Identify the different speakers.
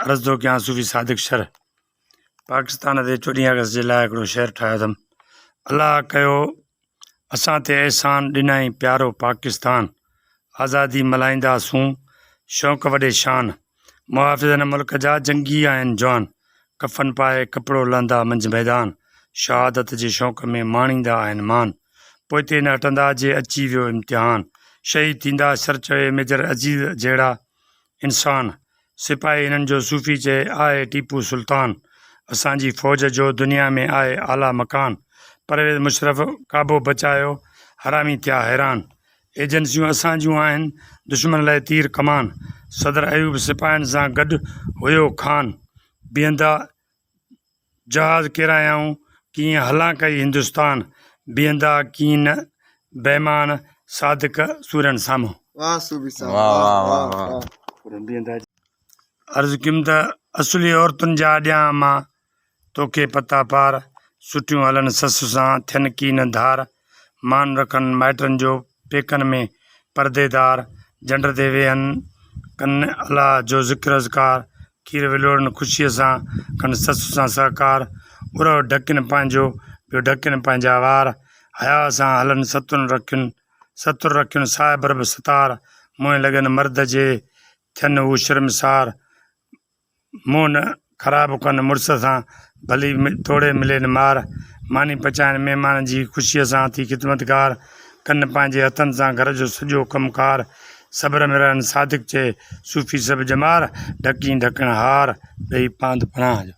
Speaker 1: अर्ज़ थो कयां सूफ़ी सादिक शर पाकिस्तान ते 14 अगस्त जे लाइ हिकिड़ो शेर ठाहियो अथमि। अलाह कयो असां ते अहसान ॾिनई प्यारो पाकिस्तान, आज़ादी मल्हाईंदासूं शौक़ वॾे शान। मुहाफ़िज़न मुल्क जा जंगी आहिनि जवान, कफ़न पाए कपिड़ो लहंदा मंझि मैदान। शहादत जे शौक़ में माणींदा आहिनि मान, पोइते न हटंदा जे अची वियो इम्तिहान। शहीद थींदा सर चवे मेजर अज़ीज़ जहिड़ा इंसान, सिपाही हिननि जो सूफ़ी चए आहे टीपू सुल्तान। असांजी फ़ौज जो दुनिया में आहे आला मकान, परवेज़ मुशरफ़ काबो बचायो हरामी थिया हैरान। एजेंसियूं असांजियूं आहिनि दुश्मन लाइ तीर कमान, सदर अयूब सिपाहियुनि सां गॾु हुयो ख़ान। बीहंदा जहाज़ किरायाऊं कीअं हलां कई हिंदुस्तान, बीहंदा कीअं न बेमान सादिक सूरनि साम्हूं। अर्ज़ु कयुमि त असुली औरतुनि जा ॾियां मां तोखे पता पार, सुठियूं हलनि ससु सां थियनि की न धार। मान रखनि माइटनि जो पेकनि में परदेदार, झंड ते वेहनि कनि अलाह जो ज़िक्र अज़कार। खीर विलोड़नि ख़ुशीअ सां कनि ससु सां सहकार, उरो ढकिन पंहिंजो ॿियो ढकिन पंहिंजा वार। हया सां हलनि सतुर रखियुनि साहिब रब सतार, मुंहुं लॻनि मर्द जे थियनि हू शर्मसार। मुंहुं न ख़राबु कनि मुड़ुस सां भली थोरे मिलेनि मार। मानी पचाइनि महिमाननि जी ख़ुशीअ सां थी ख़िदमतगार, कनि पंहिंजे हथनि सां घर जो सॼो कमुकार। सब्र में रहनि सादिक चए सूफ़ी सभु जमार, ढकी ढकण हार ॾेई पांद पनाह जो।